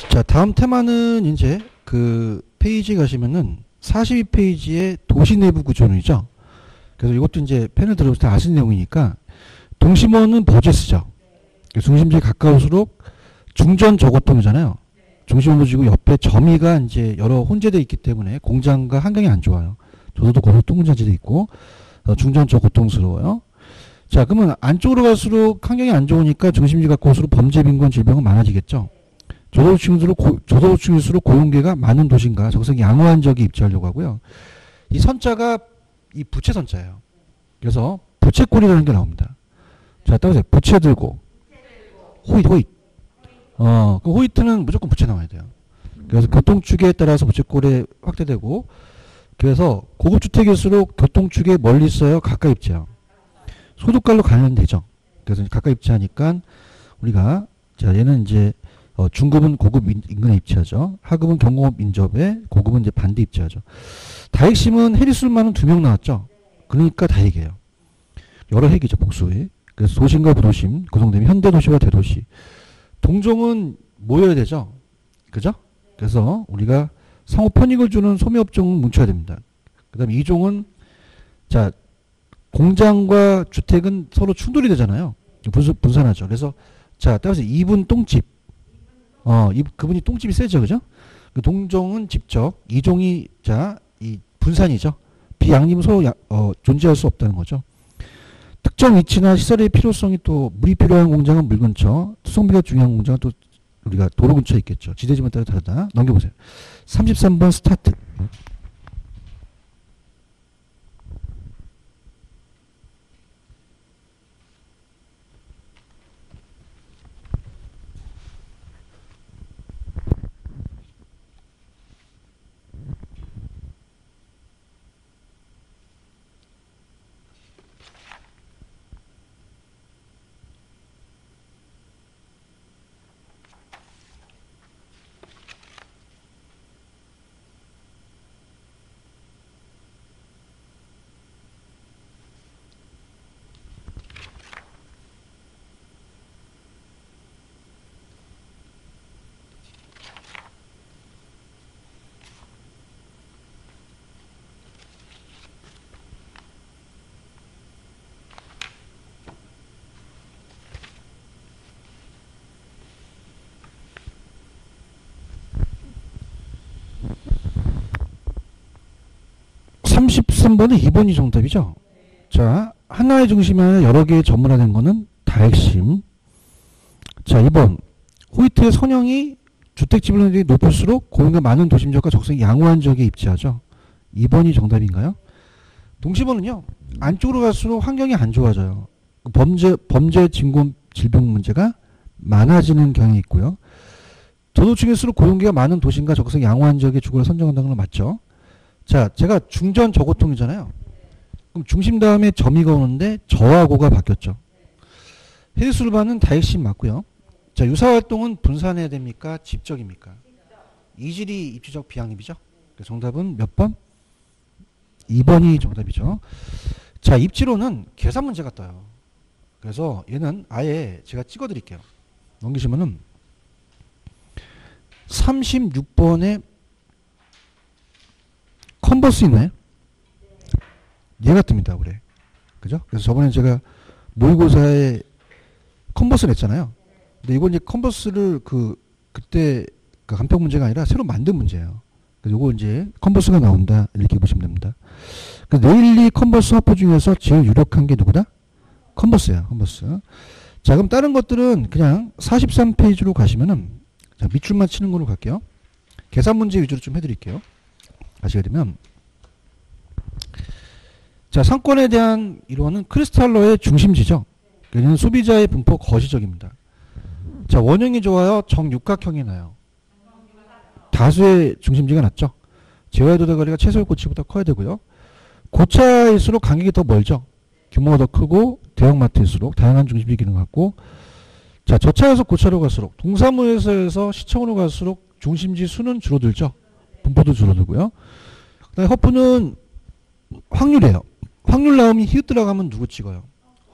자, 다음 테마는 이제 그 페이지 가시면은 42페이지의 도시 내부 구조론이죠. 그래서 이것도 이제 펜을 들어볼 때 아시는 내용이니까 동심원은 버제스죠. 중심지에 가까울수록 중전 저고통이잖아요. 중심원 보시고 옆에 점이가 이제 여러 혼재되어 있기 때문에 공장과 환경이 안 좋아요. 저도 고속도 공장지대 있고 중전 저고통스러워요. 자, 그러면 안쪽으로 갈수록 환경이 안 좋으니까 중심지 가까울수록 범죄, 빈곤, 질병은 많아지겠죠. 저소득층일수록 고용계가 많은 도시인가 적성이 양호한 지역에 입지하려고 하고요. 이 선자가 이 부채 선자예요. 그래서 부채꼴이라는 게 나옵니다. 자, 따라서 부채 들고 호잇. 그 호이트는 무조건 부채 나와야 돼요. 그래서 교통축에 따라서 부채꼴에 확대되고, 그래서 고급주택일수록 교통축에 멀리 있어요, 가까이 입지해요. 소득갈로 관련되죠. 그래서 가까이 입지하니까 우리가, 자, 얘는 이제 중급은 고급 인근에 입지하죠. 하급은 경공업 인접에, 고급은 이제 반대 입지하죠. 다핵심은 해리술만은 2명 나왔죠. 그러니까 다핵이에요. 여러 핵이죠, 복수에. 그래서 도심과 부도심 구성되면 현대도시와 대도시. 동종은 모여야 되죠. 그죠? 그래서 우리가 상호 편익을 주는 소매업종은 뭉쳐야 됩니다. 그 다음에 이종은, 자, 공장과 주택은 서로 충돌이 되잖아요. 분산하죠. 그래서, 자, 따라서 2분 똥집. 그분이 똥집이 세죠. 그죠? 그 동종은 집적, 이종이, 자, 이 분산이죠. 비양림은 서로 존재할 수 없다는 거죠. 특정 위치나 시설의 필요성이 또 물이 필요한 공장은 물 근처, 투성비가 중요한 공장은 또 우리가 도로 근처에 있겠죠. 지대지마다 따라 다르다. 넘겨보세요. 33번 스타트. 삼 번은 2번이 정답이죠. 자, 하나의 중심이 아니라 여러 개의 전문화된 거는 다핵심. 자, 2번. 호이트의 선형이 주택지분율이 높을수록 고용가 많은 도심지역과 적성이 양호한 지역에 입지하죠. 2번이 정답인가요? 동심원은요, 안쪽으로 갈수록 환경이 안 좋아져요. 범죄, 진공, 질병 문제가 많아지는 경향이 있고요. 저도층일수록 고용계가 많은 도심과 적성이 양호한 지역에 주거를 선정한다는 건 맞죠. 자, 제가 중전 저고통이잖아요. 그럼 중심 다음에 점이가 오는데 저하고가 바뀌었죠. 해수술반은 다핵심 맞고요. 자, 유사활동은 분산해야 됩니까? 집적입니까? 이질이 입지적 비양입이죠. 정답은 몇 번? 2번이 정답이죠. 자, 입지로는 계산 문제가 떠요. 그래서 얘는 아예 제가 찍어 드릴게요. 넘기시면은 36번에 컨버스 있나요? 얘가 뜹니다. 그래. 그죠? 그래서 저번에 제가 모의고사에 컨버스를 냈잖아요. 근데 이건 이제 컨버스를 그때 그 간평 문제가 아니라 새로 만든 문제예요. 그래서 요거 이제 컨버스가 나온다. 이렇게 보시면 됩니다. 그 네일리 컨버스 화포 중에서 제일 유력한 게 누구다? 컨버스야. 컨버스. 자, 그럼 다른 것들은 그냥 43페이지로 가시면은, 자, 밑줄만 치는 걸로 갈게요. 계산 문제 위주로 좀 해드릴게요. 가시게 되면, 자, 상권에 대한 이론은 크리스탈러의 중심지죠. 얘는 소비자의 분포 거시적입니다. 자, 원형이 좋아요? 정육각형이 나요? 다수의 중심지가 낮죠. 재화의 도달거리가 최소의 고치보다 커야 되고요. 고차일수록 간격이 더 멀죠. 규모가 더 크고 대형마트일수록 다양한 중심지 기능을 갖고, 자, 저차에서 고차로 갈수록, 동사무에서 시청으로 갈수록 중심지 수는 줄어들죠. 분포도 줄어들고요. 그다음에 허프는 확률이에요. 확률 나오면 히읗 들어가면 누구 찍어요?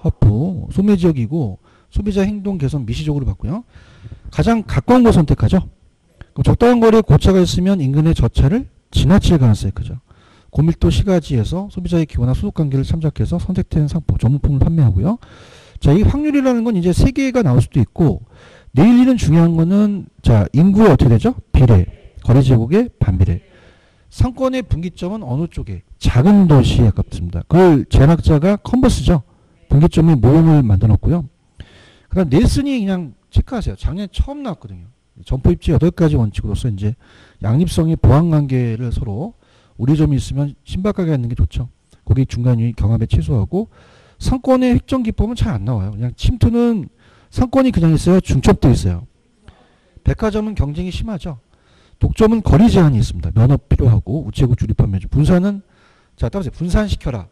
허프. 소매지역이고 소비자 행동 개선 미시적으로 봤고요. 가장 가까운 거 선택하죠. 그럼 적당한 거리에 고차가 있으면 인근의 저차를 지나칠 가능성이 크죠. 고밀도 시가지에서 소비자의 기호나 소득관계를 참작해서 선택된 상품, 전문품을 판매하고요. 자, 이 확률이라는 건 이제 세 개가 나올 수도 있고, 내일 일은 중요한 거는, 자, 인구의 어떻게 되죠? 비례. 거래 제국의 반비례. 상권의 분기점은 어느 쪽에? 작은 도시에 가깝습니다. 그걸 재학자가 컨버스죠. 분기점의 모형을 만들어 놓고요. 그다음 넬슨이 그냥 체크하세요. 작년에 처음 나왔거든요. 점포 입지 8가지 원칙으로서 이제 양립성의 보완 관계를 서로 우리점이 있으면 신박하게 하는 게 좋죠. 거기 중간유의 경합에 취소하고 상권의 획정 기법은 잘 안 나와요. 그냥 침투는 상권이 그냥 있어요. 중첩도 있어요. 백화점은 경쟁이 심하죠. 독점은 거리 제한이 있습니다. 면허 필요하고 우체국 주립한 매주. 분산은 자 따라서 분산시켜라.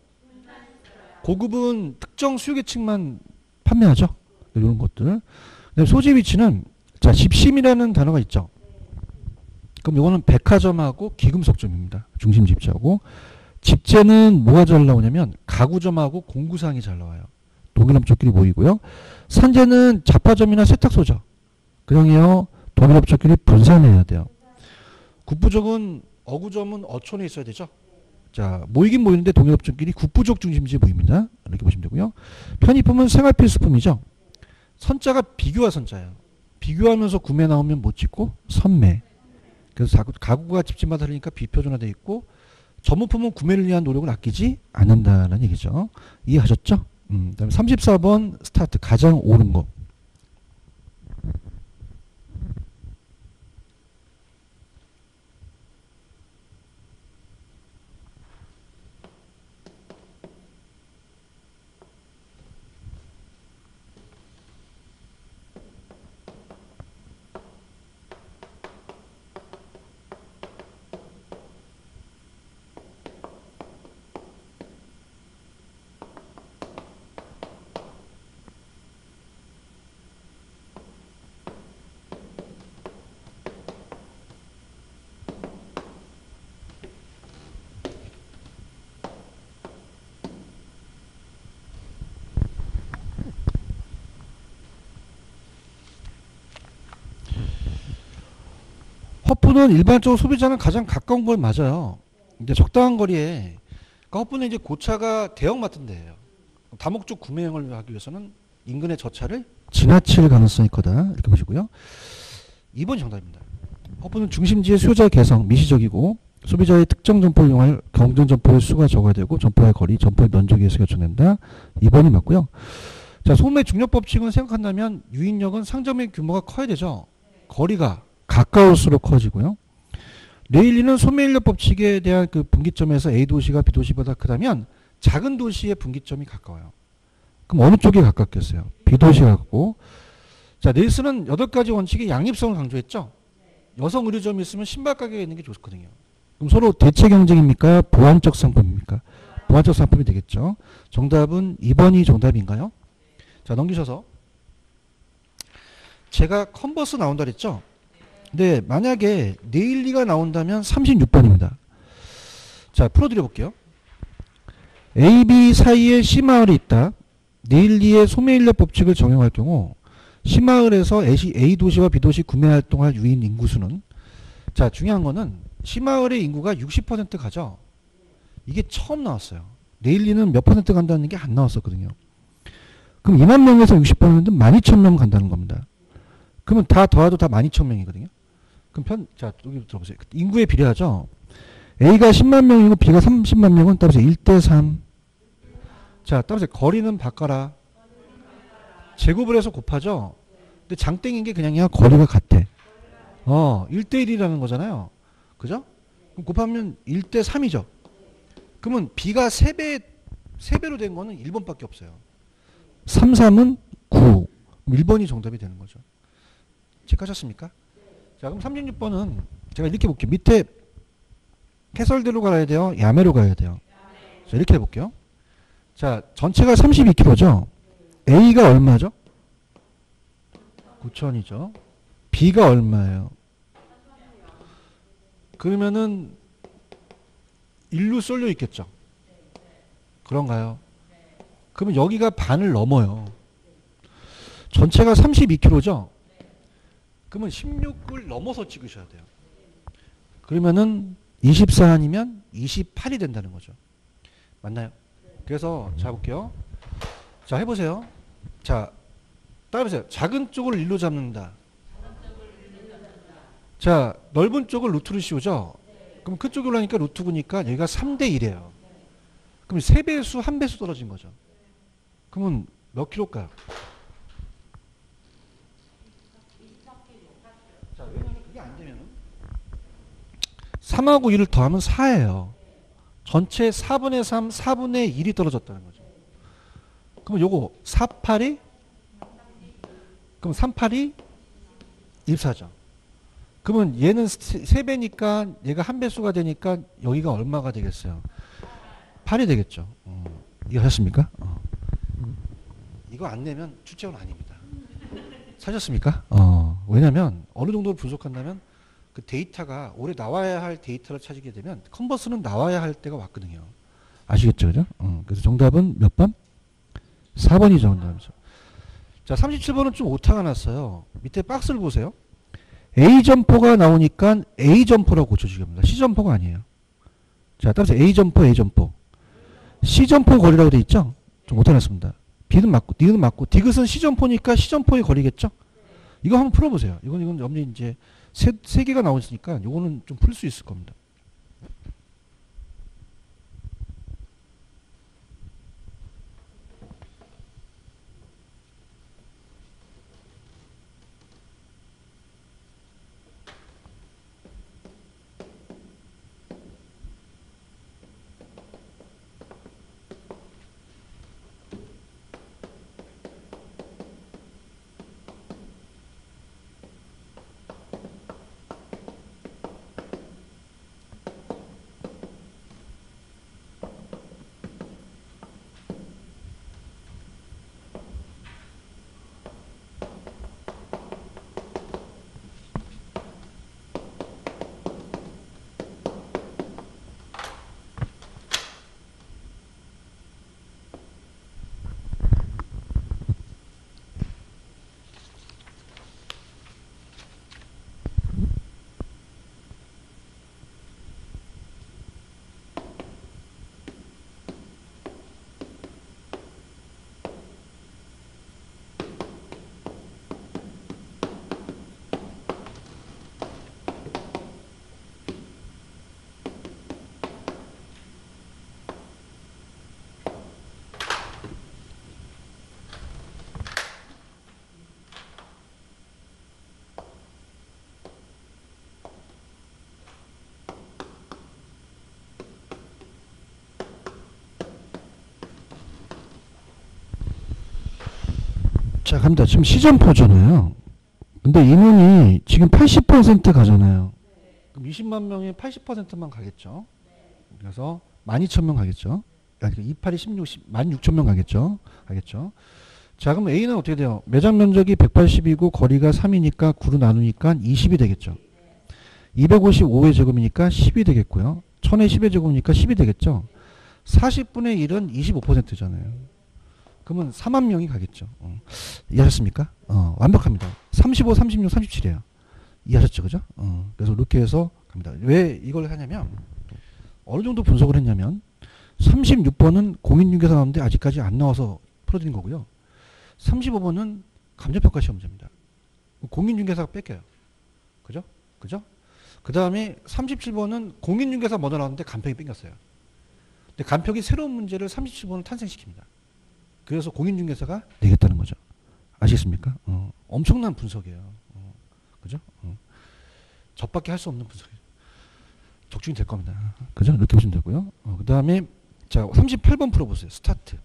고급은 특정 수요계층만 판매하죠. 이런 것들. 그다음에 소재 위치는 자 집심이라는 단어가 있죠. 그럼 이거는 백화점하고 기금속점입니다. 중심 집재하고 집재는 뭐가 잘 나오냐면 가구점하고 공구상이 잘 나와요. 동일업체끼리 모이고요. 산재는 잡화점이나 세탁소죠. 그냥요 동일업체끼리 분산해야 돼요. 국부족은 어구점은 어촌에 있어야 되죠. 자 모이긴 모이는데 동일업체끼리 국부족 중심지에 모입니다. 이렇게 보시면 되고요. 편의품은 생활필수품이죠. 선자가 비교화 선자예요. 비교하면서 구매 나오면 못 찍고 선매. 그래서 가구가 집집마다 다르니까 비표준화되어 있고 전문품은 구매를 위한 노력을 아끼지 않는다는 얘기죠. 이해하셨죠? 그다음에 34번 스타트 가장 옳은 거. 허프는 일반적으로 소비자는 가장 가까운 걸 맞아요. 근데 적당한 거리에 그러니까 허프는 이제 고차가 대형마트인 데예요. 다목적 구매형을 하기 위해서는 인근의 저차를 지나칠 가능성이 크다. 이렇게 보시고요. 2번 정답입니다. 허프는 중심지의 수요자 개성, 미시적이고 소비자의 특정 점포를 이용할 경쟁 점포의 수가 적어야 되고 점포의 거리, 점포의 면적에 의해서 결정된다. 2번이 맞고요. 자, 소매 중력 법칙은 생각한다면 유인력은 상점의 규모가 커야 되죠. 거리가 가까울수록 커지고요. 레일리는 소매인력 법칙에 대한 그 분기점에서 A 도시가 B 도시보다 크다면 작은 도시의 분기점이 가까워요. 그럼 어느 쪽이 가깝겠어요? B 도시가 가깝고. 자, 넬슨은 8가지 원칙의 양립성을 강조했죠. 여성 의료점이 있으면 신발 가게가 있는 게 좋거든요. 그럼 서로 대체 경쟁입니까? 보완적 상품입니까? 보완적 상품이 되겠죠. 정답은 2번이 정답인가요? 자, 넘기셔서 제가 컨버스 나온다 그랬죠. 근데 만약에 네일리가 나온다면 36번입니다. 자, 풀어드려 볼게요. A, B 사이에 C마을이 있다. 네일리의 소매인력 법칙을 적용할 경우 C마을에서 A 도시와 B 도시 구매 활동할 유인 인구수는 자, 중요한 거는 C마을의 인구가 60% 가죠. 이게 처음 나왔어요. 네일리는 몇 퍼센트 간다는 게 안 나왔었거든요. 그럼 2만 명에서 60%는 12,000명 간다는 겁니다. 그러면 다 더해도 다 12,000명이거든요. 그럼 자, 여기 들어보세요. 인구에 비례하죠. A가 10만 명이고 B가 30만 명은 따라서 1대3. 자, 따라서 거리는 바꿔라. 제곱을 해서 곱하죠. 근데 장땡인 게 그냥이야. 거리가 같아. 1대1이라는 거잖아요. 그죠? 그럼 곱하면 1대3이죠. 그러면 B가 3배로 된 거는 1번밖에 없어요. 3, 3은 9. 1번이 정답이 되는 거죠. 체크하셨습니까? 자, 그럼 36번은 제가 이렇게 볼게요. 밑에 해설대로 가야 돼요? 야매로 가야 돼요? 자, 이렇게 해볼게요. 자, 전체가 32kg죠? A가 얼마죠? 9,000이죠. B가 얼마예요? 그러면은 일로 쏠려 있겠죠? 그런가요? 그러면 여기가 반을 넘어요. 전체가 32kg죠? 그러면 16을 넘어서 찍으셔야 돼요. 그러면은 24 아니면 28이 된다는 거죠. 맞나요? 그래서 자 볼게요. 자 해보세요. 자 따라해보세요. 작은 쪽을 1로 잡는다. 자 넓은 쪽을 루트로 씌우죠. 그럼 그쪽으로 하니까 루트 9니까 여기가 3대 1이에요. 그럼 3배수 1배수 떨어진 거죠. 그러면 몇 킬로일까요? 자 왜냐면 그게 안 되면은 3하고 1을 더하면 4예요. 전체 4분의 3, 4분의 1이 떨어졌다는 거죠. 그럼 요거 4, 8이 그럼 3, 8이 24죠. 그러면 얘는 3배니까 얘가 1배수가 되니까 여기가 얼마가 되겠어요? 8이 되겠죠. 이해하셨습니까? 이거 안 내면 출제원 아닙니다. 사셨습니까? 왜냐면 어느 정도 분석한다면 그 데이터가 올해 나와야 할 데이터를 찾게 되면 컨버스는 나와야 할 때가 왔거든요. 아시겠죠? 그죠? 그래서 정답은 몇 번? 4번이죠. 정답이죠. 자, 37번은 좀 오타가 났어요. 밑에 박스를 보세요. A 점포가 나오니까 A 점포라고 고쳐주기 합니다. C 점포가 아니에요. 자, 따라서 A 점포, A 점포. C 점포 거리라고 돼 있죠? 좀 오타 났습니다. B는 맞고, D는 맞고, 디귿은 C 점포니까 C 점포의 거리겠죠? 이거 한번 풀어보세요. 이건 엄니 이제 세 개가 나오니까 이거는 좀 풀 수 있을 겁니다. 자, 갑니다. 지금 시점포잖아요. 근데 인원이 지금 80% 가잖아요. 그럼 20만 명에 80%만 가겠죠. 그래서 12,000명 가겠죠. 그러니까 28이 16, 16,000명 가겠죠. 알겠죠? 자, 그럼 A는 어떻게 돼요? 매장 면적이 180이고 거리가 3이니까 9로 나누니까 20이 되겠죠. 255의 제곱이니까 10이 되겠고요. 1000의 10의 제곱이니까 10이 되겠죠. 40분의 1은 25%잖아요. 그러면 4만 명이 가겠죠. 이해하셨습니까? 완벽합니다. 35, 36, 37이에요. 이해하셨죠? 그죠? 그래서 이렇게 해서 갑니다. 왜 이걸 하냐면, 어느 정도 분석을 했냐면, 36번은 공인중개사 나오는데 아직까지 안 나와서 풀어드린 거고요. 35번은 감정평가 시험 문제입니다. 공인중개사가 뺏겨요. 그죠? 그죠? 그 다음에 37번은 공인중개사 먼저 나왔는데 간평이 뺏겼어요. 근데 간평이 새로운 문제를 37번을 탄생시킵니다. 그래서 공인중개사가 내겠다는 거죠. 아시겠습니까? 엄청난 분석이에요. 그죠? 저밖에 할 수 없는 분석이에요. 적중이 될 겁니다. 그죠? 이렇게 보시면 되고요. 그 다음에 자 38번 풀어보세요. 스타트.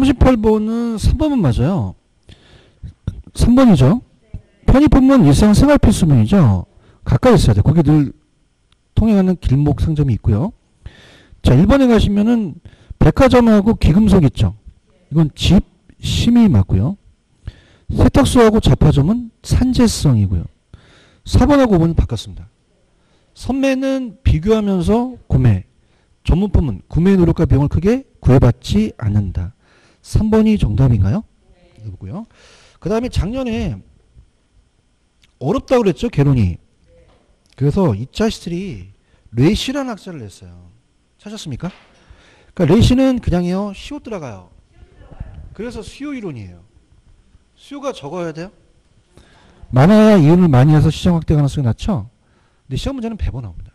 38번은 3번은 맞아요. 3번이죠. 편의품은 일상 생활 필수품이죠. 가까이 있어야 돼. 거기 늘 통행하는 길목 상점이 있고요. 자, 1번에 가시면은 백화점하고 귀금속 있죠. 이건 집, 심이 맞고요. 세탁소하고 잡화점은 산재성이고요. 4번하고 5번은 바꿨습니다. 선매는 비교하면서 구매, 전문품은 구매 노력과 비용을 크게 구애받지 않는다. 3번이 정답인가요? 이거고요. 그 다음에 작년에 어렵다고 그랬죠, 개론이. 그래서 이 자식들이 레시라는 학자를 냈어요. 찾았습니까? 그러니까 레시는 그냥요, 시호 들어가요. 그래서 수요 이론이에요. 수요가 적어야 돼요? 많아야 이윤을 많이 해서 시장 확대 가능성이 낮죠? 근데 시험 문제는 배분 나옵니다.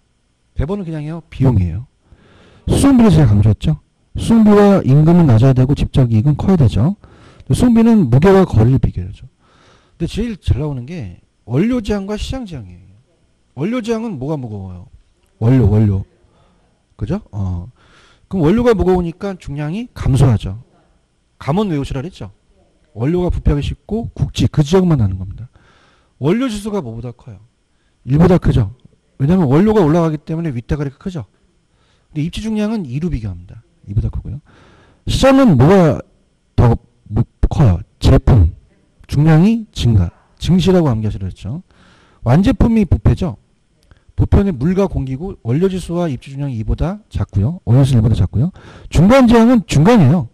배분은 그냥요, 비용이에요. 수송비를 제가 강조했죠? 수송비와 임금은 낮아야 되고 직접 이익은 커야 되죠. 수송비는 무게와 거리를 비교하죠. 근데 제일 잘 나오는 게 원료 지향과 시장 지향이에요. 원료 지향은 뭐가 무거워요? 원료. 그죠? 그럼 원료가 무거우니까 중량이 감소하죠. 감원 외우시라 그랬죠? 원료가 부피하기 쉽고 국지, 그 지역만 나는 겁니다. 원료 지수가 뭐보다 커요? 1보다 크죠? 왜냐하면 원료가 올라가기 때문에 윗대가리가 크죠? 근데 입지 중량은 2로 비교합니다. 2보다 크고요. 시장은 뭐가 더 커요? 제품, 중량이 증가, 증시라고 암기하시라 했죠. 완제품이 부패죠? 부패는 물과 공기고 원료 지수와 입지 중량이 2보다 작고요. 원료 지수는 1보다 작고요. 중간 지향은 중간이에요.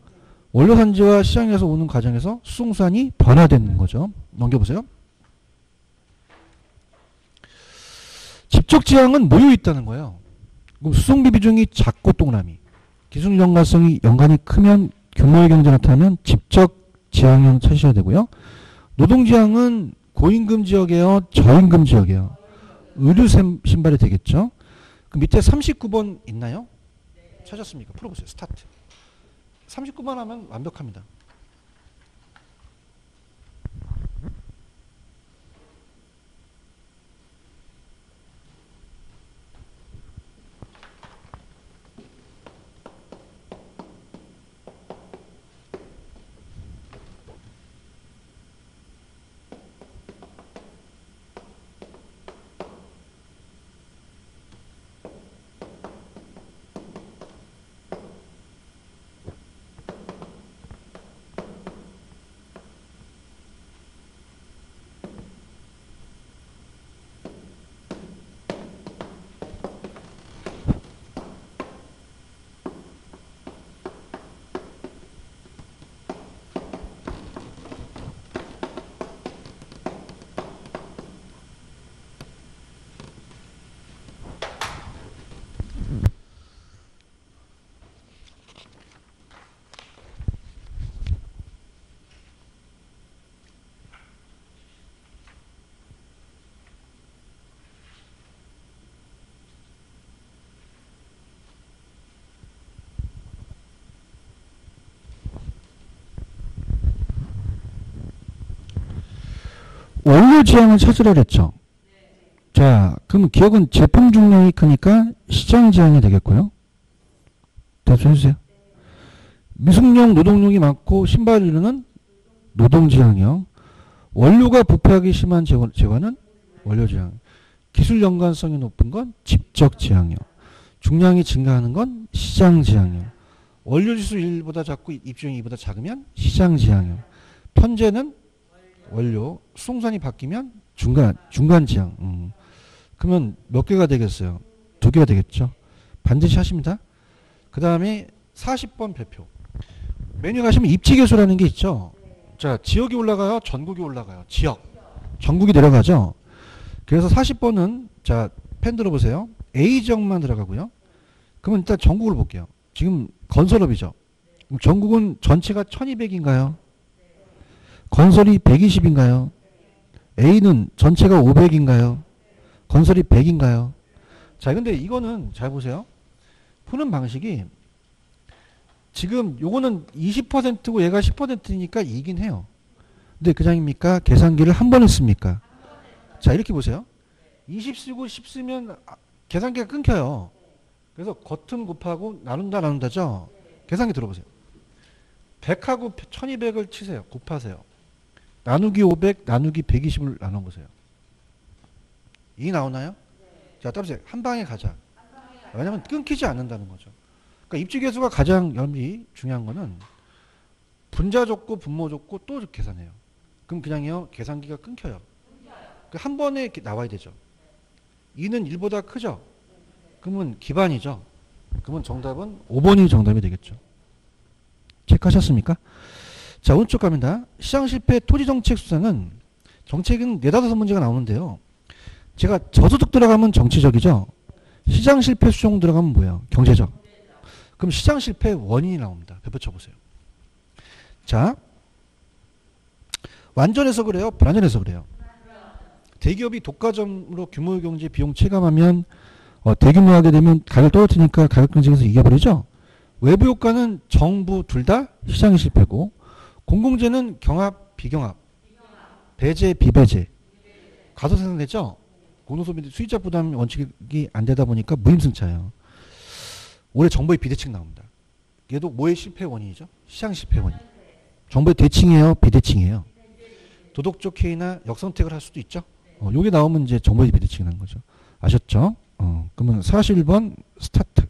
원료 산지와 시장에서 오는 과정에서 수송수단이 변화되는 거죠. 넘겨보세요. 직접 지향은 모여 있다는 거예요. 그럼 수송비 비중이 작고 동그라미. 기술 연관성이 연관이 크면 규모의 경제 나타나면 직접 지향형 찾으셔야 되고요. 노동 지향은 고임금 지역이에요, 저임금 지역이에요. 의류 신발이 되겠죠. 그 밑에 39번 있나요? 찾았습니까? 풀어보세요. 스타트. 39번 하면 완벽합니다. 원료 지향을 찾으라 그랬죠. 자, 그럼 기억은 제품 중량이 크니까 시장 지향이 되겠고요. 대답해주세요. 미숙용 노동력이 많고 신발 이루는 노동 지향이요. 원료가 부패하기 심한 재화는 원료 지향. 기술 연관성이 높은 건 집적 지향이요. 중량이 증가하는 건 시장 지향이요. 원료 지수 1보다 작고 입주량이 2보다 작으면 시장 지향이요. 편제는 원료, 수송산이 바뀌면 중간 지향. 그러면 몇 개가 되겠어요? 2개가 되겠죠. 반드시 하십니다. 그 다음에 40번 별표. 메뉴 가시면 입지계수라는 게 있죠. 자, 지역이 올라가요? 전국이 올라가요? 지역. 전국이 내려가죠. 그래서 40번은 자, 펜 들어보세요. A지역만 들어가고요. 그러면 일단 전국을 볼게요. 지금 건설업이죠. 그럼 전국은 전체가 1200인가요? 건설이 120인가요? A는 전체가 500인가요? 건설이 100인가요? 자, 근데 이거는 잘 보세요. 푸는 방식이 지금 요거는 20%고 얘가 10%니까 이긴 해요. 근데 그장입니까? 계산기를 한 번 했습니까? 자, 이렇게 보세요. 20 쓰고 10 쓰면 계산기가 끊겨요. 그래서 겉은 곱하고 나눈다죠. 계산기 들어보세요. 100하고 1200을 치세요. 곱하세요. 나누기 500, 나누기 120을 나눠보세요. 2 나오나요? 자, 따라서 한 방에 가자. 왜냐면 끊기지 않는다는 거죠. 그러니까 입지계수가 가장 여러분이 중요한 거는 분자 줬고 분모 줬고 또 계산해요. 그럼 그냥요 계산기가 끊겨요. 한 번에 나와야 되죠. 2는 1보다 크죠? 그러면 기반이죠. 그러면 정답은 5번이 정답이 되겠죠. 체크하셨습니까? 자, 오른쪽 갑니다. 시장 실패 토지정책 수사는 정책은 4, 5문제가 나오는데요. 제가 저소득 들어가면 정치적이죠. 시장 실패 수정 들어가면 뭐예요? 경제적. 그럼 시장 실패 원인이 나옵니다. 덧붙여보세요. 자, 완전해서 그래요? 불완전해서 그래요? 대기업이 독과점으로 규모 경제 비용 체감하면 대규모하게 되면 가격 떨어뜨리니까 가격 경쟁에서 이겨버리죠. 외부 효과는 정부 둘 다 시장이 실패고 공공재는 경합, 비경합, 배제, 비배제 가소 생산되죠. 공동소비 수익자 부담 원칙이 안 되다 보니까 무임승차예요. 올해 정부의 비대칭 나옵니다. 얘도 뭐의 실패 원인이죠? 시장 실패 원인. 정부의 대칭이에요? 비대칭이에요? 도덕적 해이나 역선택을 할 수도 있죠. 요게 나오면 이제 정부의 비대칭이 나는 거죠. 아셨죠? 그러면 41번 스타트.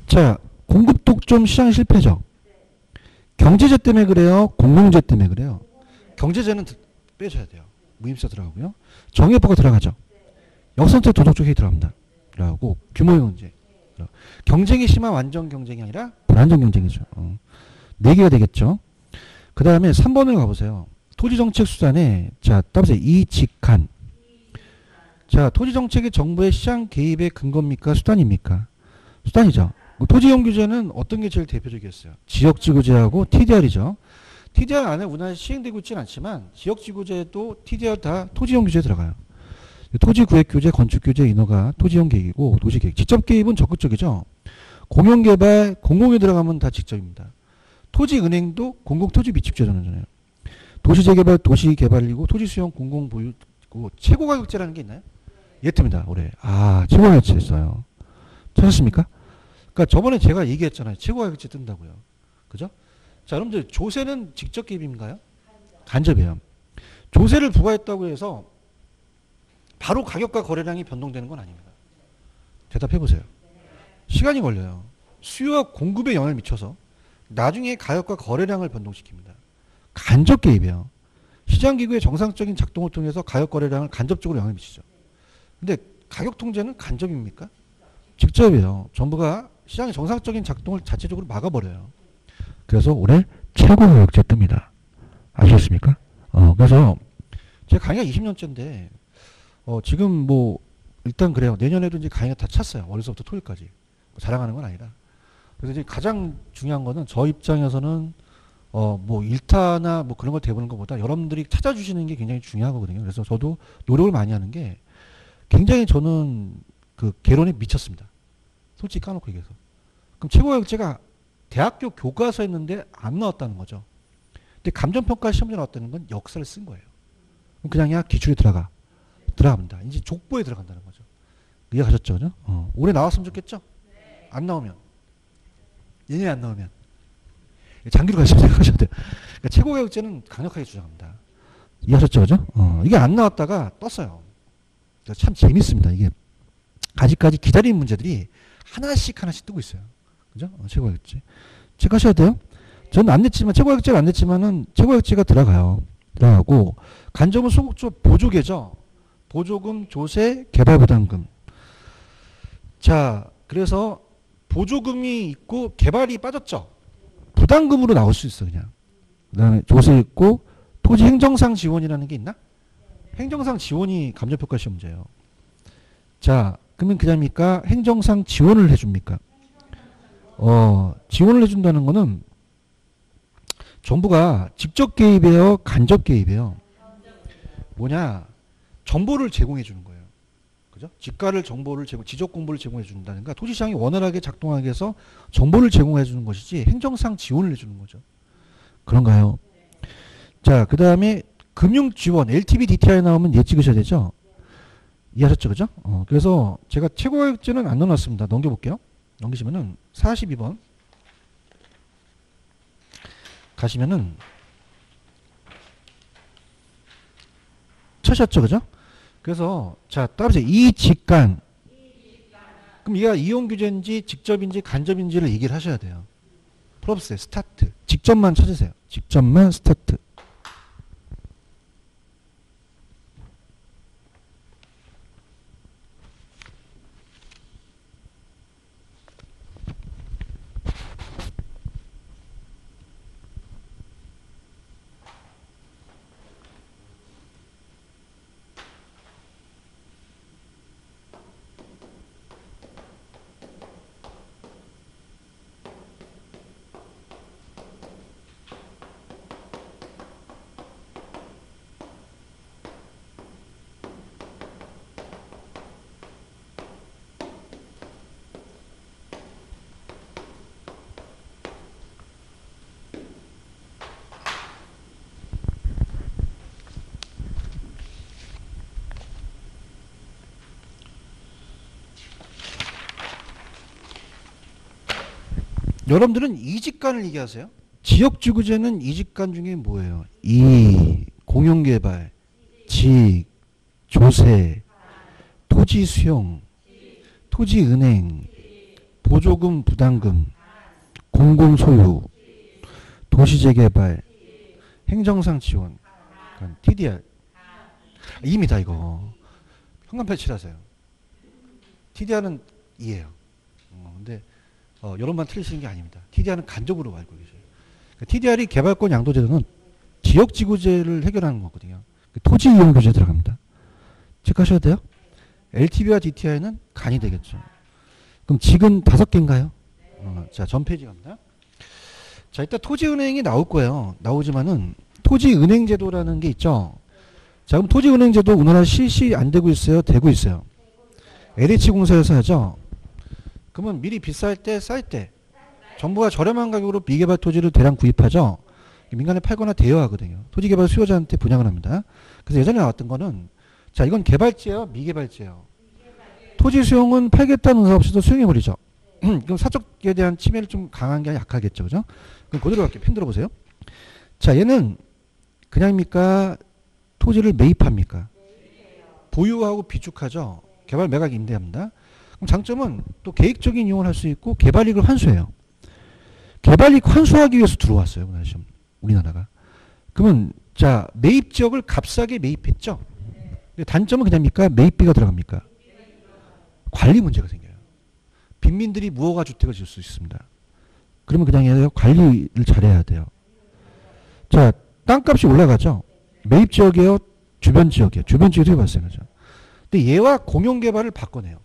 자, 공급 독점 시장 실패죠. 경제제 때문에 그래요? 공공재 때문에 그래요? 경제제는 빼줘야 돼요. 무임사 들어가고요. 정의법가 들어가죠. 역선택 도덕적 해이 들어갑니다. 들어가고 규모 경제. 경쟁이 심한 완전 경쟁이 아니라 불완전 경쟁이죠. 4개가 되겠죠. 그 다음에 3번을 가보세요. 토지정책 수단에 자 따보세요. 이직한. 자, 토지정책이 정부의 시장 개입의 근거입니까? 수단입니까? 수단이죠. 토지이용 규제는 어떤 게 제일 대표적이었어요? 지역지구제하고 TDR이죠. TDR 안에 우리나라에 시행되고 있지는 않지만 지역지구제도 TDR 다 토지이용 규제에 들어가요. 토지구획규제, 건축규제, 인허가, 토지이용 계획이고 도시계획. 직접 개입은 적극적이죠. 공용개발, 공공에 들어가면 다 직접입니다. 토지은행도 공공토지비축제잖아요. 도시재개발, 도시개발이고 토지수용, 공공보유, 최고가격제라는 게 있나요? 예트입니다. 올해. 최고가격제 있어요. 찾았습니까? 그러니까 저번에 제가 얘기했잖아요. 최고가격제 뜬다고요. 그죠? 자, 여러분들 조세는 직접 개입인가요? 간접이에요. 조세를 부과했다고 해서 바로 가격과 거래량이 변동되는 건 아닙니다. 대답해 보세요. 시간이 걸려요. 수요와 공급에 영향을 미쳐서 나중에 가격과 거래량을 변동시킵니다. 간접 개입이에요. 시장기구의 정상적인 작동을 통해서 가격 거래량을 간접적으로 영향을 미치죠. 근데 가격 통제는 간접입니까? 직접이에요. 정부가 시장의 정상적인 작동을 자체적으로 막아버려요. 그래서 올해 최고가격제 뜹니다. 아시겠습니까? 그래서 제 강의가 20년째인데 지금 뭐 일단 그래요. 내년에도 이제 강의가 다 찼어요. 월요일부터 토요일까지. 자랑하는 건 아니라. 그래서 이제 가장 중요한 거는 저 입장에서는 뭐 일타나 뭐 그런 걸 대보는 것보다 여러분들이 찾아주시는 게 굉장히 중요하거든요. 그래서 저도 노력을 많이 하는 게 굉장히 저는 그 개론에 미쳤습니다. 솔직히 까놓고 얘기해서. 그럼 최고가격제가 대학교 교과서였는데 안 나왔다는 거죠. 근데 감정평가 시험에 나왔다는 건 역사를 쓴 거예요. 그럼 그냥 기출에 들어갑니다. 이제 족보에 들어간다는 거죠. 이해가셨죠? 그죠? 올해 나왔으면 좋겠죠? 안 나오면. 내년에 안 나오면. 장기로 가시면 생각하셔야 돼요. 그러니까 최고가격제는 강력하게 주장합니다. 이해하셨죠? 그죠? 이게 안 나왔다가 떴어요. 참 재밌습니다. 이게 아직까지 기다리는 문제들이 하나씩 하나씩 뜨고 있어요. 그죠? 최고가격제. 체크하셔야 돼요. 저는 안 냈지만, 최고가격제가 안 냈지만은 최고가격제가 들어가요. 들어가고, 간접은 소극조 보조계죠. 보조금, 조세, 개발부담금. 자, 그래서 보조금이 있고 개발이 빠졌죠. 부담금으로 나올 수 있어, 그냥. 그 다음에 조세 있고, 토지 행정상 지원이라는 게 있나? 행정상 지원이 감정평가 시험 문제예요. 자, 그러면 그냥입니까? 행정상 지원을 해줍니까? 지원을 해준다는 거는 정부가 직접 개입해요? 간접 개입해요? 뭐냐? 정보를 제공해 주는 거예요. 그죠? 지가를 정보를 지적 공부를 제공해 준다든가 토지시장이 원활하게 작동하게 해서 정보를 제공해 주는 것이지 행정상 지원을 해 주는 거죠. 그런가요? 자, 그 다음에 금융 지원, LTV, DTI 나오면 얘 찍으셔야 되죠? 이해하셨죠? 그죠? 그래서 제가 최고가격제는 안 넣어놨습니다. 넘겨볼게요. 넘기시면은 42번 가시면은 쳐셨죠? 그죠? 그래서 자, 따라서 이 직간. 그럼 얘가 이용 규제인지 직접인지 간접인지를 얘기를 하셔야 돼요. 풀어보세요. 스타트. 직접만 찾으세요. 직접만 스타트. 여러분들은 이직간을 얘기하세요. 지역지구제는 이직간 중에 뭐예요? 공용개발, 직, 조세, 토지 수용, 토지은행, 보조금, 부담금, 공공소유, 도시재개발, 행정상 지원, 그러니까 TDR. 입니다 이거. 현관표 칠하세요. TDR은 2예요. 근데 여론만 틀리시는 게 아닙니다. TDR은 간접으로 알고 계세요. 그러니까 TDR이 개발권 양도제도는 지역지구제를 해결하는 거거든요. 토지 이용 규제 들어갑니다. 체크하셔야 돼요. LTV와 DTI는 간이 되겠죠. 그럼 지금 5개인가요? 자, 전 페이지 갑니다. 자, 이따 토지은행이 나올 거예요. 나오지만은 토지은행제도라는 게 있죠. 자, 그럼 토지은행제도 우리나라 실시 안 되고 있어요? 되고 있어요. LH공사에서 하죠. 그러면 미리 비쌀 때, 쌀 때 정부가 저렴한 가격으로 미개발 토지를 대량 구입하죠. 민간에 팔거나 대여하거든요. 토지개발 수요자한테 분양을 합니다. 그래서 예전에 나왔던 거는 자, 이건 개발지예요? 미개발지예요? 토지 수용은 팔겠다는 의사 없이도 수용해버리죠. 그럼 사적에 대한 침해를 좀 강한 게 약하겠죠. 그죠? 그럼 그대로 갈게요. 펜 들어보세요. 자, 얘는 그냥입니까? 토지를 매입합니까? 보유하고 비축하죠. 개발 매각 임대합니다. 그럼 장점은 또 계획적인 이용을 할 수 있고 개발이익을 환수해요. 개발이익 환수하기 위해서 들어왔어요. 우리나라가. 그러면 자, 매입 지역을 값싸게 매입했죠. 근데 단점은 그냥입니까? 매입비가 들어갑니까? 관리 문제가 생겨요. 빈민들이 무허가 주택을 지을 수 있습니다. 그러면 그냥 관리를 잘해야 돼요. 자, 땅값이 올라가죠. 매입 지역이에요? 주변 지역이에요? 주변 지역이 되게 발생하죠. 근데 얘와 공용개발을 바꿔내요.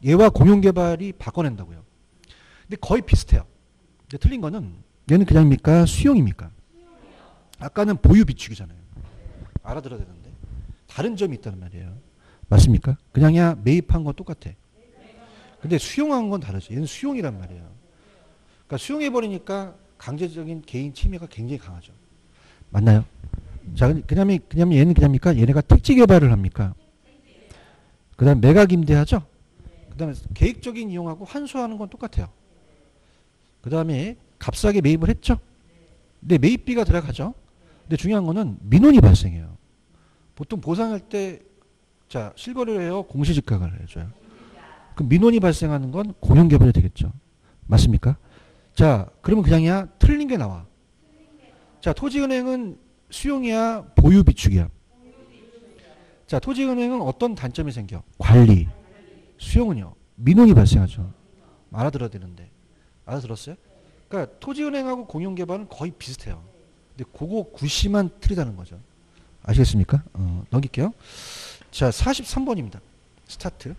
얘와 공용개발이 바꿔낸다고요. 근데 거의 비슷해요. 근데 틀린 거는 얘는 그냥입니까? 수용입니까? 아까는 보유 비축이잖아요. 알아들어야 되는데. 다른 점이 있다는 말이에요. 맞습니까? 그냥이야 매입한 건 똑같아. 근데 수용한 건 다르죠. 얘는 수용이란 말이에요. 그러니까 수용해버리니까 강제적인 개인 침해가 굉장히 강하죠. 맞나요? 자, 그냥 얘는 그냥입니까? 얘네가 택지 개발을 합니까? 그 다음 매각 임대하죠? 다음에 계획적인 이용하고 환수하는 건 똑같아요. 그 다음에 값싸게 매입을 했죠. 근데 매입비가 들어가죠. 근데 중요한 거는 민원이 발생해요. 보통 보상할 때 자 실거래를 해요, 공시지가를 해줘요. 그럼 민원이 발생하는 건 공용개발이 되겠죠. 맞습니까? 자 그러면 그냥이야 틀린 게 나와. 자 토지은행은 수용이야 보유 비축이야. 자 토지은행은 어떤 단점이 생겨? 관리. 수용은요 민원이 발생하죠. 알아들어야 되는데. 알아들었어요? 그러니까 토지은행하고 공용개발은 거의 비슷해요. 근데 그거 굿시만 틀리다는 거죠. 아시겠습니까? 넘길게요. 자 43번입니다. 스타트.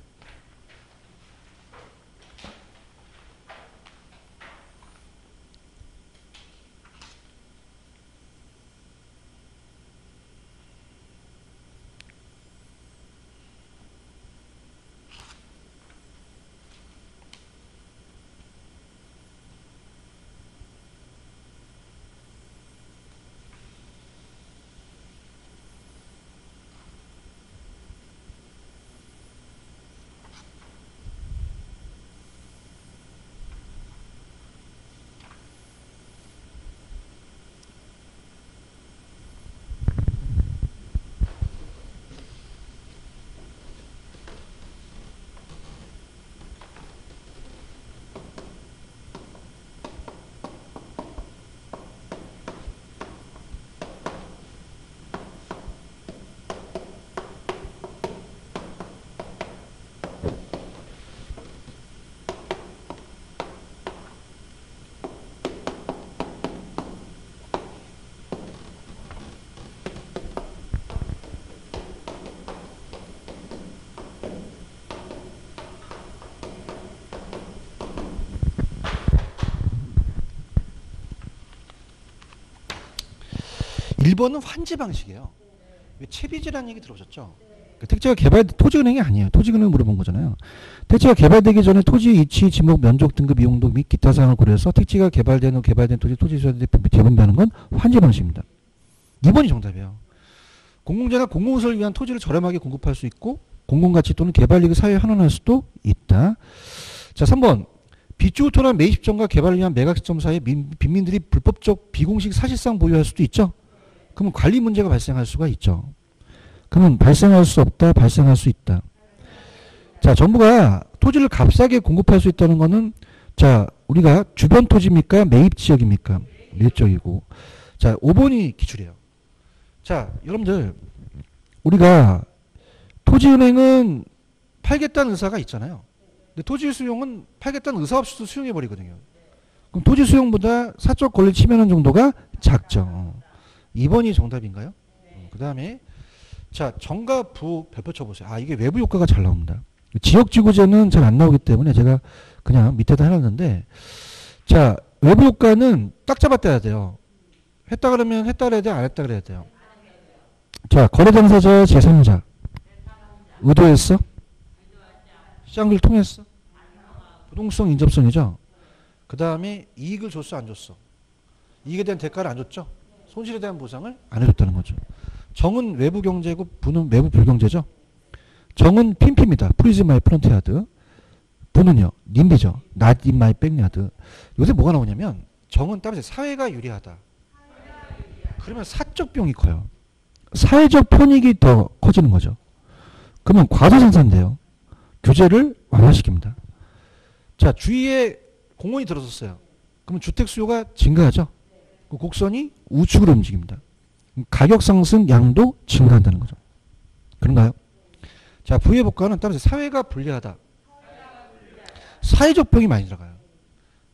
1번은 환지 방식이에요. 채비지라는 얘기 들어보셨죠? 택지가 개발, 토지은행이 아니에요. 토지은행 물어본 거잖아요. 택지가 개발되기 전에 토지 위치, 지목, 면적 등급, 이용도 및 기타 사항을 고려해서 택지가 개발된 후 개발된 토지수요에 재분배하는 건 환지 방식입니다. 2번이 정답이에요. 공공재나 공공시설을 위한 토지를 저렴하게 공급할 수 있고 공공가치 또는 개발이익을 사회에 환원할 수도 있다. 자, 3번. 빚주우토나 매입시점과 개발을 위한 매각시점 사이에 빈민들이 불법적 비공식 사실상 보유할 수도 있죠. 그러면 관리 문제가 발생할 수가 있죠. 그러면 발생할 수 없다, 발생할 수 있다. 자, 정부가 토지를 값싸게 공급할 수 있다는 거는 자, 우리가 주변 토지입니까? 매입 지역입니까? 매입 지역이고. 자, 5번이 기출이에요. 자, 여러분들 우리가 토지은행은 팔겠다는 의사가 있잖아요. 근데 토지 수용은 팔겠다는 의사 없이도 수용해 버리거든요. 그럼 토지 수용보다 사적 권리 침해하는 정도가 작죠. 2번이 정답인가요? 그 다음에 자, 정과 부 별표 쳐보세요. 아, 이게 외부 효과가 잘 나옵니다. 지역지구제는 잘 안 나오기 때문에 제가 그냥 밑에다 해놨는데, 자, 외부 효과는 딱 잡아떼야 돼요. 했다 그러면 했다 그래야 돼요? 안 했다 그래야 돼요? 자, 거래당사자 제3자. 의도했어? 시장을 통했어? 부동성 인접성이죠? 그 다음에 이익을 줬어? 안 줬어? 이익에 대한 대가를 안 줬죠? 손실에 대한 보상을 안 해줬다는 거죠. 정은 외부 경제고 부는 외부 불경제죠. 정은 핀피입니다. 프리즈 마이 프런트 야드. 부는요. 님비죠. not in my backyard. 요새 뭐가 나오냐면 정은 따라서 사회가 유리하다. 그러면 사적 비용이 커요. 사회적 편익이 더 커지는 거죠. 그러면 과도생산돼요. 규제를 완화시킵니다. 자, 주위에 공원이 들어섰어요. 그러면 주택 수요가 증가하죠. 그 곡선이 우측으로 움직입니다. 가격 상승 양도 증가한다는 거죠. 그런가요? 자, 부의 복과는 따라서 사회가 불리하다. 사회적 편이 많이 들어가요.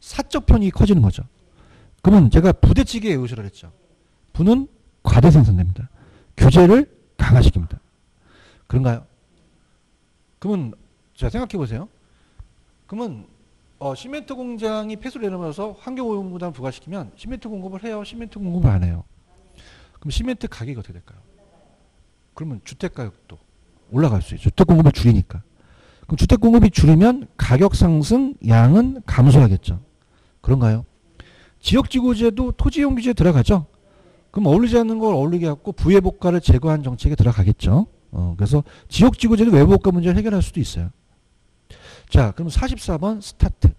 사적 편이 커지는 거죠. 그러면 제가 부대찌개 의우시라 했죠. 부는 과대 생산됩니다. 규제를 강화시킵니다. 그런가요? 그러면 자, 생각해 보세요. 그러면 시멘트 공장이 폐수를 내놓으면서 환경오염부담을 부과시키면 시멘트 공급을 해요? 시멘트 공급을 안 해요? 그럼 시멘트 가격이 어떻게 될까요? 그러면 주택 가격도 올라갈 수 있어요. 주택 공급을 줄이니까. 그럼 주택 공급이 줄이면 가격 상승 양은 감소하겠죠. 그런가요? 지역지구제도 토지이용 규제에 들어가죠. 그럼 어울리지 않는 걸 어울리게 하고 부의복가를 제거한 정책에 들어가겠죠. 그래서 지역지구제도 외부복가 문제를 해결할 수도 있어요. 자, 그럼 44번 스타트.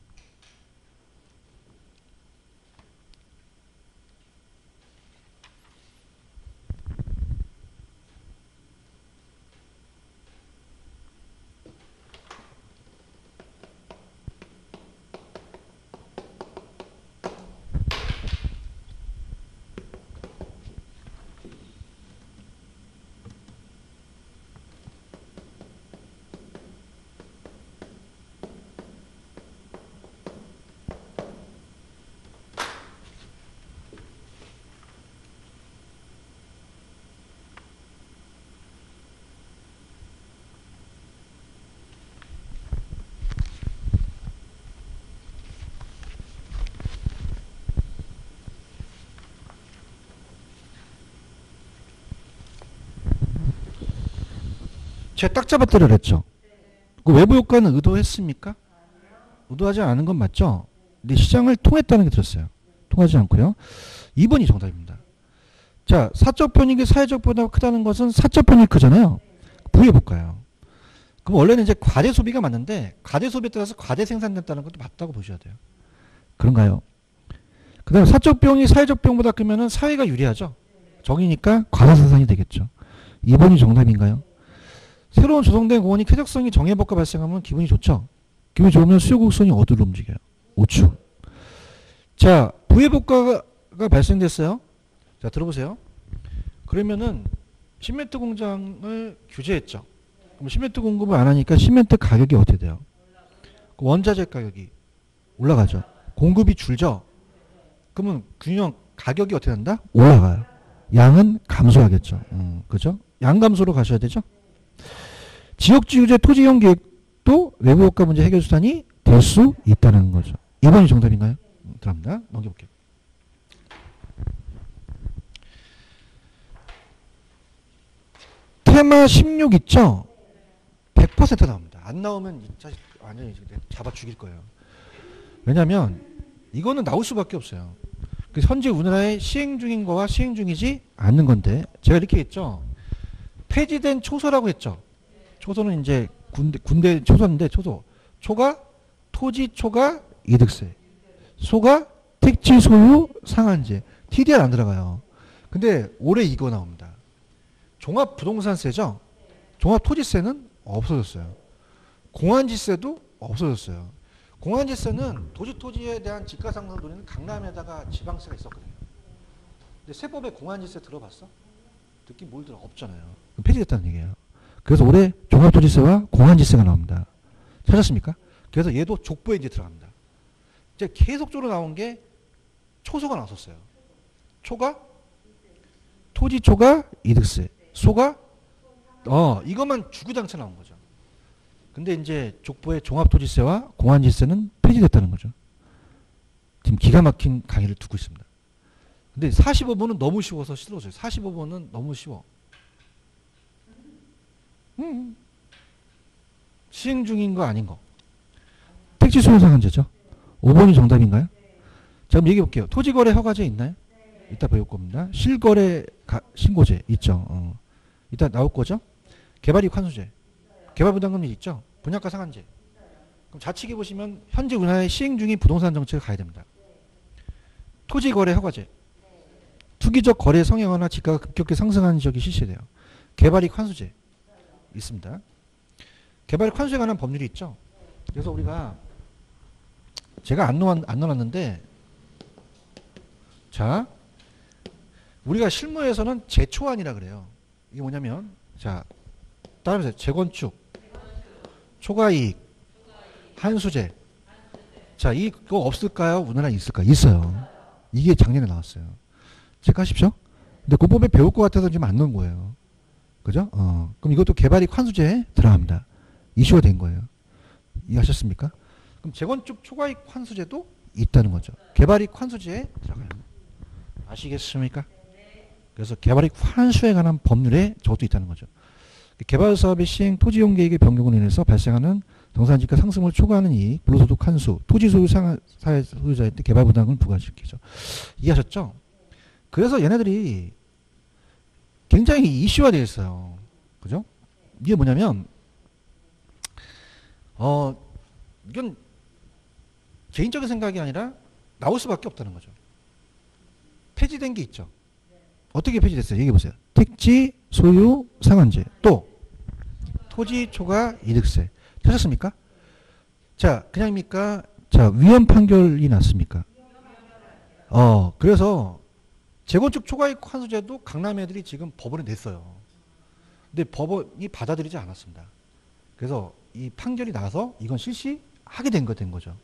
제가 딱 잡았다고 그랬죠. 그 외부 효과는 의도했습니까? 의도하지 않은 건 맞죠? 근데 시장을 통했다는 게 들었어요. 통하지 않고요. 2번이 정답입니다. 자, 사적 편익이 사회적 보다 크다는 것은 사적 편익이 크잖아요. 부해볼까요? 그럼 원래는 이제 과대 소비가 맞는데 과대 소비에 따라서 과대 생산됐다는 것도 맞다고 보셔야 돼요. 그런가요? 그 다음에 사적 비용이 사회적 비용보다 크면은 사회가 유리하죠. 적이니까 과다 생산이 되겠죠. 2번이 정답인가요? 새로운 조성된 공원이 쾌적성이 정해법과 발생하면 기분이 좋죠. 기분이 좋으면 수요 곡선이 어디로 움직여요? 우측. 자, 부해복과가 발생됐어요. 자, 들어보세요. 그러면은 시멘트 공장을 규제했죠. 그럼 시멘트 공급을 안 하니까 시멘트 가격이 어떻게 돼요? 원자재 가격이 올라가죠. 공급이 줄죠. 그러면 균형 가격이 어떻게 된다? 올라가요. 양은 감소하겠죠. 그죠? 양 감소로 가셔야 되죠. 지역주유제 토지이용 계획도 외부 효과 문제 해결 수단이 될 수 있다는 거죠. 2번이 정답인가요? 들어갑니다. 넘겨볼게요. 테마 16 있죠? 100% 나옵니다. 안 나오면 이 자식 완전히 잡아 죽일 거예요. 왜냐면 이거는 나올 수밖에 없어요. 그래서 현재 우리나라에 시행 중인 거와 시행 중이지 않는 건데 제가 이렇게 했죠. 폐지된 초소라고 했죠. 초소는 이제 군대 초소인데 초소. 초가 토지 초과 이득세. 소가 택지 소유 상한제. TDR 안 들어가요. 근데 올해 이거 나옵니다. 종합부동산세죠. 종합토지세는 없어졌어요. 공환지세도 없어졌어요. 공환지세는 토지에 대한 집가상승 노리는 강남에다가 지방세가 있었거든요. 근데 세법에 공환지세 들어봤어? 듣긴 뭘 들어? 없잖아요. 폐지됐다는 얘기예요. 그래서 올해 종합토지세와 공환지세가 나옵니다. 찾았습니까? 그래서 얘도 족보에 이제 들어갑니다. 이제 계속적으로 나온 게 초소가 나왔었어요. 초가 토지 초과 이득세. 소가 이것만 주구장창 나온 거죠. 근데 이제 족보에 종합토지세와 공환지세는 폐지됐다는 거죠. 지금 기가 막힌 강의를 두고 있습니다. 근데 45번은 너무 쉬워서 싫어져요. 45번은 너무 쉬워. 시행 중인 거 아닌 거. 택지 소유 상한제죠. 5번이 정답인가요? 자, 그럼 얘기해 볼게요. 토지거래 허가제 있나요? 이따 배울 겁니다. 실거래 신고제 있죠. 이따 나올 거죠. 개발이익 환수제. 개발부담금리 있죠. 분양가 상한제. 그럼 좌측에 보시면 현재 우리나라에 시행 중인 부동산 정책을 가야 됩니다. 토지거래 허가제. 투기적 거래 성행화나 지가가 급격히 상승하는 지역이 실시돼요. 개발이익 환수제 있습니다. 개발이익 환수에 관한 법률이 있죠. 그래서 우리가 제가 안 넣어놨는데 자, 우리가 실무에서는 재초안이라 그래요. 이게 뭐냐면 자, 따라해보세요. 재건축, 초과이익, 환수제. 자, 이거 없을까요? 우리나라에 있을까요? 있어요. 이게 작년에 나왔어요. 체크하십시오. 근데 고법에 배울 것 같아서 지금 안 넣은 거예요. 그죠? 그럼 이것도 개발이익 환수제에 들어갑니다. 이슈가 된 거예요. 이해하셨습니까? 그럼 재건축 초과이익 환수제도 있다는 거죠. 개발이익 환수제에 들어가요. 아시겠습니까? 그래서 개발이익 환수에 관한 법률에 저것도 있다는 거죠. 개발사업의 시행 토지이용 계획의 변경으로 인해서 발생하는 동산지가 상승을 초과하는 이익, 불로소득 환수, 토지 소유 사회 소유자한테 개발 부담금을 부과시키죠. 이해하셨죠? 그래서 얘네들이 굉장히 이슈화되어 있어요. 그죠? 이게 뭐냐면 이건 개인적인 생각이 아니라 나올 수밖에 없다는 거죠. 폐지된 게 있죠. 어떻게 폐지됐어요? 얘기해 보세요. 택지, 소유, 상한제, 또 토지 초과 이득세. 하셨습니까? 자, 그냥입니까? 자, 위헌 판결이 났습니까? 그래서 재건축 초과이익 환수제도 강남 애들이 지금 법원에 냈어요. 근데 법원이 받아들이지 않았습니다. 그래서 이 판결이 나서 이건 실시하게 된 거죠.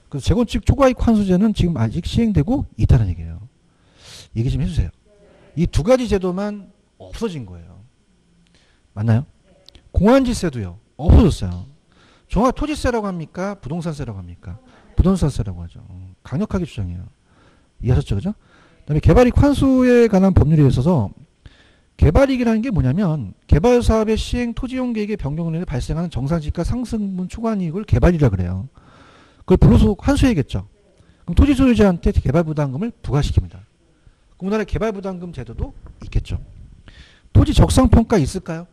그래서 재건축 초과이익 환수제는 지금 아직 시행되고 있다는 얘기예요. 얘기 좀 해주세요. 이 두 가지 제도만 없어진 거예요. 맞나요? 공환지세도요. 없어졌어요. 종합토지세라고 합니까? 부동산세라고 합니까? 부동산세라고 하죠. 강력하게 주장해요. 이해하셨죠? 그죠? 그 다음에 개발이익 환수에 관한 법률에 있어서 개발이익이라는 게 뭐냐면 개발사업의 시행 토지용 계획의 변경으로 인해 발생하는 정상지가 상승분 초과이익을 개발이라 그래요. 그걸 불로소 환수해야겠죠. 그럼 토지 소유자한테 개발부담금을 부과시킵니다. 그럼 우리나라에 개발부담금 제도도 있겠죠. 토지 적성평가 있을까요?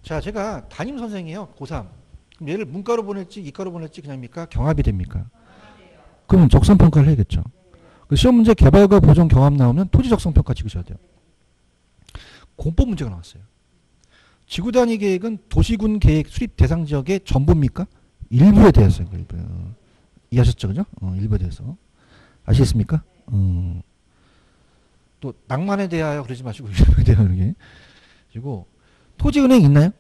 자, 제가 담임선생이에요. 고3. 그럼 얘를 문과로 보낼지 이과로 보낼지 그냥입니까? 경합이 됩니까? 그러면 적성평가를 해야겠죠. 시험 문제 개발과 보존 경합 나오면 토지 적성평가 찍으셔야 돼요. 공법 문제가 나왔어요. 지구단위 계획은 도시군 계획 수립 대상 지역의 전부입니까? 일부에 대해서요. 일부. 이해하셨죠? 그죠? 일부에 대해서. 아시겠습니까? 또 낭만에 대하여 그러지 마시고 일부에 대하여 이렇게. 그리고 토지은행 있나요?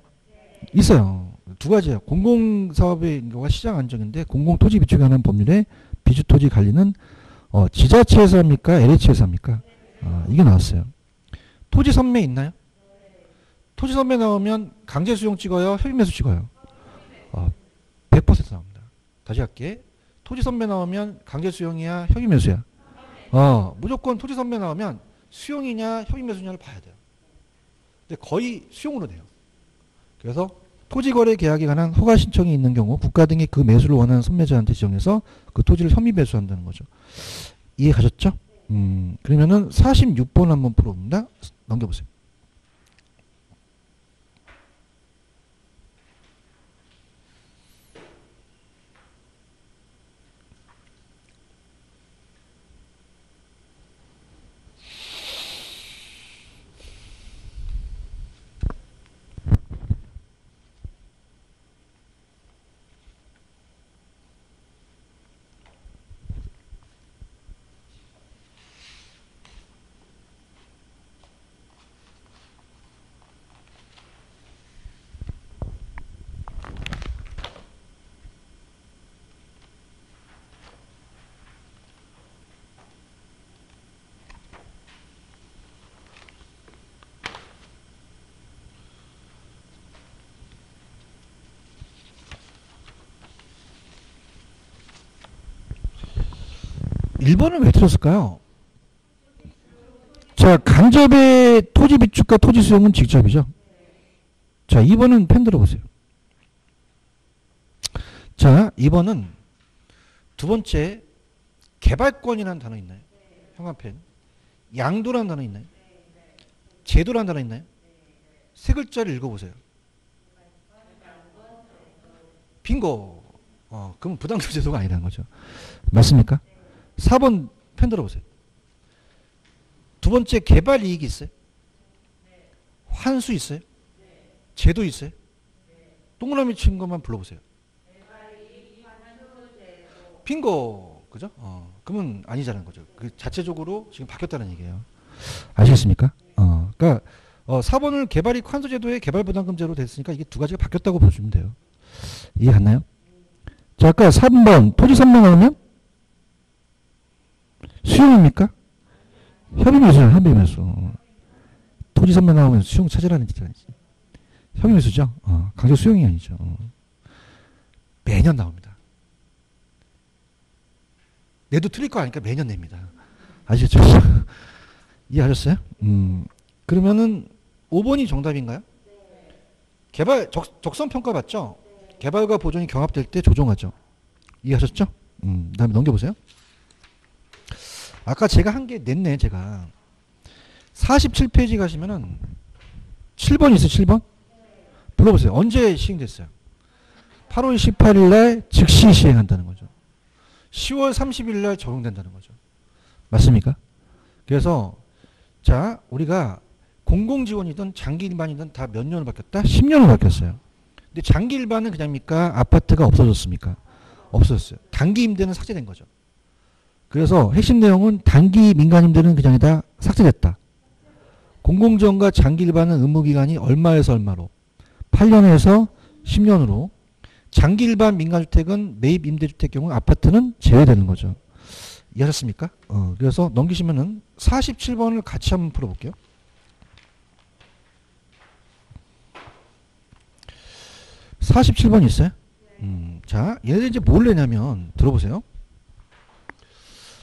있어요. 두 가지예요. 공공사업의 경우가 시장 안정인데 공공토지 비축에 관한 법률에 비주토지 관리는 지자체에서 합니까? LH에서 합니까? 이게 나왔어요. 토지 선매 있나요? 토지 선매 나오면 강제 수용 찍어요? 협의 매수 찍어요? 100% 나옵니다. 다시 할게. 토지 선매 나오면 강제 수용이야? 협의 매수야? 무조건 토지 선매 나오면 수용이냐 협의 매수냐를 봐야 돼요. 근데 거의 수용으로 돼요. 그래서 토지거래 계약에 관한 허가 신청이 있는 경우 국가 등이 그 매수를 원하는 선매자한테 지정해서 그 토지를 협의 매수한다는 거죠. 이해 가셨죠? 그러면은 46번 한번 풀어봅니다. 넘겨보세요. 일 번은 왜 틀었을까요? 자, 간접의 토지 비축과 토지 수용은 직접이죠. 자, 2번은 펜 들어보세요. 자, 2번은 두 번째 개발권이라는 단어 있나요? 형광펜. 양도라는 단어 있나요? 제도라는 단어 있나요? 세 글자를 읽어보세요. 빙고. 그럼 부담금 제도가 아니라는 거죠. 맞습니까? 4번 펜 들어보세요. 두 번째 개발 이익이 있어요? 환수 있어요? 제도 있어요? 동그라미 친 것만 불러보세요. 빙고. 그죠? 그러면 아니자는 거죠. 그 자체적으로 지금 바뀌었다는 얘기예요. 아시겠습니까? 그러니까 4번을 개발이익 환수제도에 개발부담금제로 됐으니까 이게 두 가지가 바뀌었다고 보시면 돼요. 이해 갔나요? 자, 아까 3번 토지 선명하면 수용입니까? 협의매수죠. 협의매수. 토지 선명 나오면 수용 찾으라는 짓이지. 협의매수죠. 강제 수용이 아니죠. 매년 나옵니다. 내도 틀릴 거 아니까 매년 냅니다. 아시겠죠? 이해하셨어요? 그러면은 5번이 정답인가요? 개발 적성평가 맞죠? 개발과 보존이 경합될 때 조정하죠. 이해하셨죠? 다음에 넘겨보세요. 아까 제가 한 게 냈네, 제가. 47페이지 가시면은 7번 있어요, 7번? 불러보세요. 언제 시행됐어요? 8월 18일 날 즉시 시행한다는 거죠. 10월 30일 날 적용된다는 거죠. 맞습니까? 그래서 자, 우리가 공공지원이든 장기 일반이든 다 몇 년을 바뀌었다? 10년을 바뀌었어요. 근데 장기 일반은 그냥입니까? 아파트가 없어졌습니까? 없어졌어요. 단기 임대는 삭제된 거죠. 그래서 핵심 내용은 단기 민간 임대는 그냥 다 삭제됐다. 공공지원과 장기 일반은 의무기간이 얼마에서 얼마로? 8년에서 10년으로. 장기 일반 민간주택은 매입 임대주택 경우 아파트는 제외되는 거죠. 이해하셨습니까? 그래서 넘기시면은 47번을 같이 한번 풀어볼게요. 네. 47번 있어요? 자, 얘네들 이제 뭘 내냐면, 들어보세요.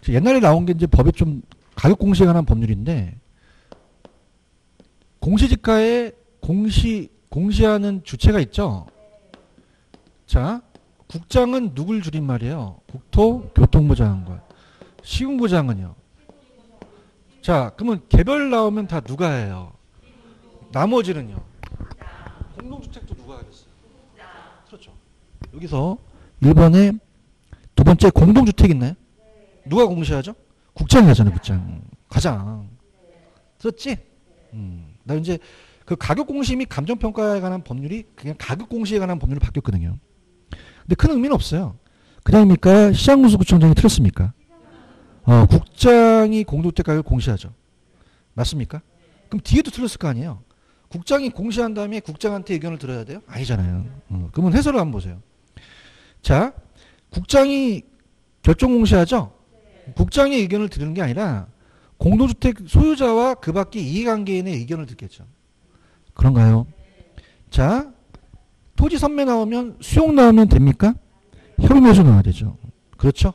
옛날에 나온 게 이제 법에 좀 가격 공시에 관한 법률인데, 공시지가에 공시하는 주체가 있죠? 자, 국장은 누굴 줄임말이에요? 국토교통부 장관. 시군구 장관이요. 자, 그러면 개별 나오면 다 누가 해요? 나머지는요? 공동주택도 누가 하겠어요? 그렇죠. 여기서 1번에 두 번째 공동주택 있나요? 누가 공시하죠? 국장이 하잖아요, 국장. 가장. 들었지? 나 이제 그 가격 공시 및 감정평가에 관한 법률이 그냥 가격 공시에 관한 법률로 바뀌었거든요. 근데 큰 의미는 없어요. 그냥입니까? 시장군수구청장이 틀렸습니까? 국장이 공동주택 가격을 공시하죠. 맞습니까? 그럼 뒤에도 틀렸을 거 아니에요. 국장이 공시한 다음에 국장한테 의견을 들어야 돼요? 아니잖아요. 그러면 해설을 한번 보세요. 자, 국장이 결정 공시하죠? 국장의 의견을 들은 게 아니라 공동주택 소유자와 그 밖의 이해관계인의 의견을 듣겠죠. 그런가요? 자, 토지 선매 나오면 수용 나오면 됩니까? 협의매수 나와야 되죠. 그렇죠?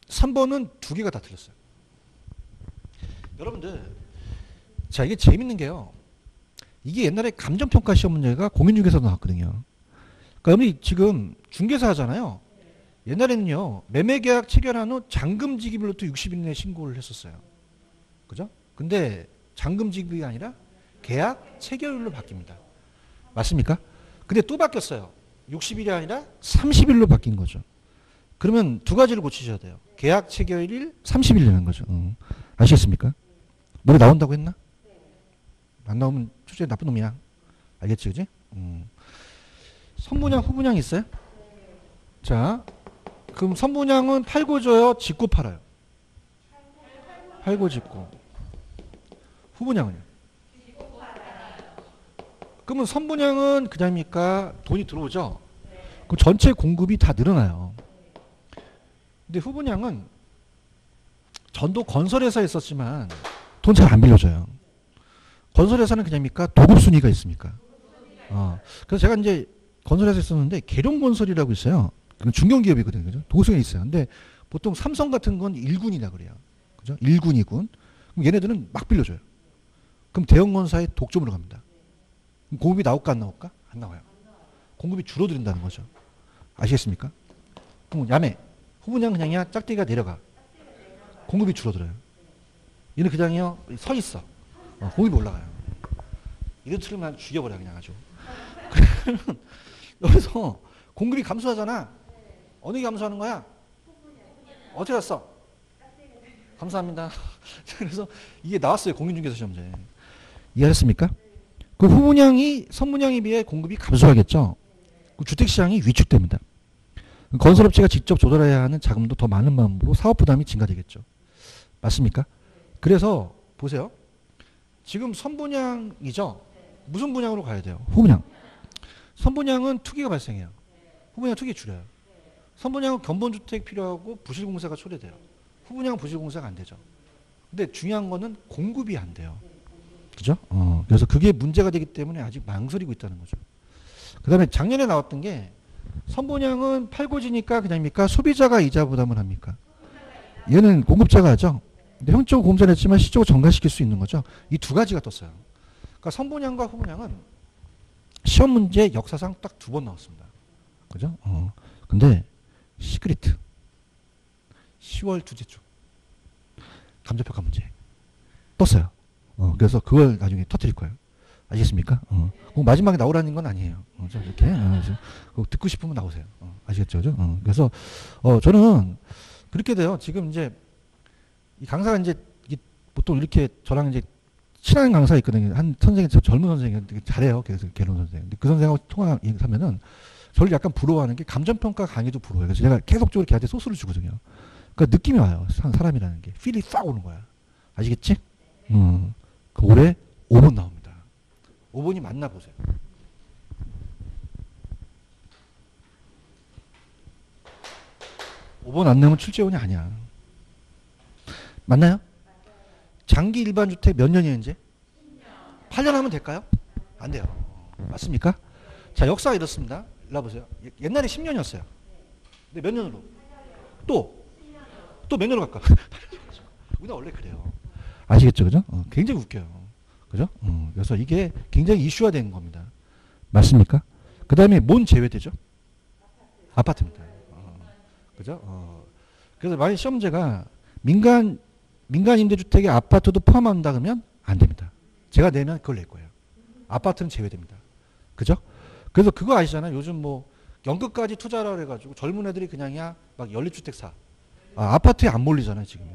3번은 두 개가 다 틀렸어요. 여러분들, 자, 이게 재밌는 게요. 이게 옛날에 감정평가 시험 문제가 공인중개사도 나왔거든요. 그러니까 여러분이 지금 중개사 하잖아요. 옛날에는요, 매매계약 체결한 후 잔금 지급일로부터 60일 내에 신고를 했었어요. 그죠? 근데 잔금 지급이 아니라 계약 체결일로 바뀝니다. 맞습니까? 근데 또 바뀌었어요. 60일이 아니라 30일로 바뀐 거죠. 그러면 두 가지를 고치셔야 돼요. 계약 체결일 30일 되는 거죠. 아시겠습니까? 노래 나온다고 했나? 안 나오면 출제 나쁜 놈이야. 알겠지, 그지? 선분양, 후분양 있어요? 자, 그럼 선분양은 팔고 줘요? 짓고 팔아요? 팔고 짓고. 후분양은요? 그러면 선분양은 그냥입니까? 돈이 들어오죠? 그럼 전체 공급이 다 늘어나요. 근데 후분양은 전도 건설회사에 있었지만 돈 잘 안 빌려줘요. 건설회사는 그냥입니까? 도급순위가 있습니까? 그래서 제가 이제 건설회사에 있었는데 계룡건설이라고 있어요. 그건 중견기업이거든요. 그죠? 도급순위가 있어요. 근데 보통 삼성 같은 건 1군이라 그래요. 그죠? 1군, 2군. 그럼 얘네들은 막 빌려줘요. 그럼 대형건사의 독점으로 갑니다. 그럼 공급이 나올까 안 나올까? 안 나와요. 공급이 줄어든다는 거죠. 아시겠습니까? 그럼 야매. 후분양 그냥이야 짝대기가 내려가. 공급이 줄어들어요. 얘는 그냥요 서 있어. 공급이 올라가요. 이런 틀면 죽여버려 그냥 아주. 여기서 공급이 감소하잖아. 어느 게 감소하는 거야? 어떻게 갔어? 감사합니다. 그래서 이게 나왔어요. 공인중개사 시험제. 이해하셨습니까? 그 후분양이 선분양에 비해 공급이 감소하겠죠. 그 주택시장이 위축됩니다. 건설업체가 직접 조달해야 하는 자금도 더 많은 마음으로 사업 부담이 증가되겠죠. 맞습니까? 그래서 보세요. 지금 선분양이죠. 무슨 분양으로 가야 돼요? 후분양. 선분양은 투기가 발생해요. 후분양 투기 줄여요. 선분양은 견본주택 필요하고 부실공사가 초래돼요. 후분양은 부실공사가 안 되죠. 근데 중요한 거는 공급이 안 돼요. 그죠? 그래서 그게 문제가 되기 때문에 아직 망설이고 있다는 거죠. 그 다음에 작년에 나왔던 게 선분양은 팔고 지니까 그냥입니까? 소비자가 이자 부담을 합니까? 얘는 공급자가 하죠. 근데 형적으로 공급자는 했지만 시적으로 전가시킬 수 있는 거죠. 이 두 가지가 떴어요. 그러니까 선분양과 후분양은 시험 문제 역사상 딱 두 번 나왔습니다. 그죠? 근데 시크리트 10월 둘째 주 감정평가 문제 떴어요. 그래서 그걸 나중에 터뜨릴 거예요. 아시겠습니까? 꼭 마지막에 나오라는 건 아니에요. 좀 이렇게 듣고 싶으면 나오세요. 아시겠죠? 그죠? 그래서 저는 그렇게 돼요. 지금 이제 이 강사가 이제 보통 이렇게 저랑 이제 친한 강사가 있거든요. 한 선생님, 저 젊은 선생님 되게 잘해요. 그래서 개론 선생님. 근데 그 선생하고 통화하면은 저를 약간 부러워하는 게 감정평가 강의도 부러워요. 그래서 제가 계속적으로 걔한테 소스를 주거든요. 그러니까 느낌이 와요. 사람이라는 게. 필이 싹 오는 거야. 아시겠지? 그 올해 5번 나옵니다. 5번이 맞나 보세요. 5번 안 내면 출제원이 아니야. 맞나요? 장기 일반 주택 몇 년이에요, 이제? 8년 하면 될까요? 안 돼요. 맞습니까? 자, 역사가 이렇습니다. 일로 보세요. 옛날에 10년이었어요. 근데 몇 년으로? 또 몇 년으로 갈까? 우리가 원래 그래요. 아시겠죠, 그죠? 굉장히 웃겨요. 그죠? 그래서 이게 굉장히 이슈화 된 겁니다. 맞습니까? 그 다음에 뭔 제외되죠? 아파트입니다. 그죠? 그래서 만약 시험제가 민간 임대주택에 아파트도 포함한다 그러면 안 됩니다. 제가 내면 그걸 낼 거예요. 아파트는 제외됩니다. 그죠? 그래서 그거 아시잖아요. 요즘 뭐 연극까지 투자를 해가지고 젊은 애들이 그냥이야 막 연립주택 사. 아파트에 안 몰리잖아요 지금.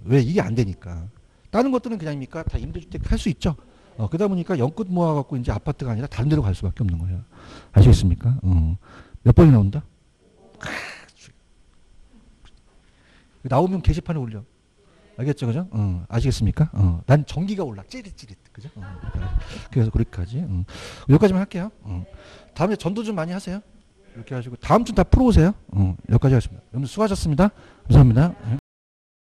왜? 이게 안 되니까. 다른 것들은 그냥입니까? 다 임대주택 할 수 있죠. 그러다 보니까 연끝 모아갖고 이제 아파트가 아니라 다른 데로 갈 수밖에 없는 거예요. 아시겠습니까? 몇 번이 나온다? 나오면 게시판에 올려. 알겠죠, 그죠? 아시겠습니까? 난 전기가 올라. 찌릿찌릿. 그죠? 그래서 그렇게까지. 여기까지만 할게요. 다음에 전도 좀 많이 하세요. 이렇게 하시고 다음 주 다 풀어오세요. 여기까지 하겠습니다. 여러분 수고하셨습니다. 감사합니다.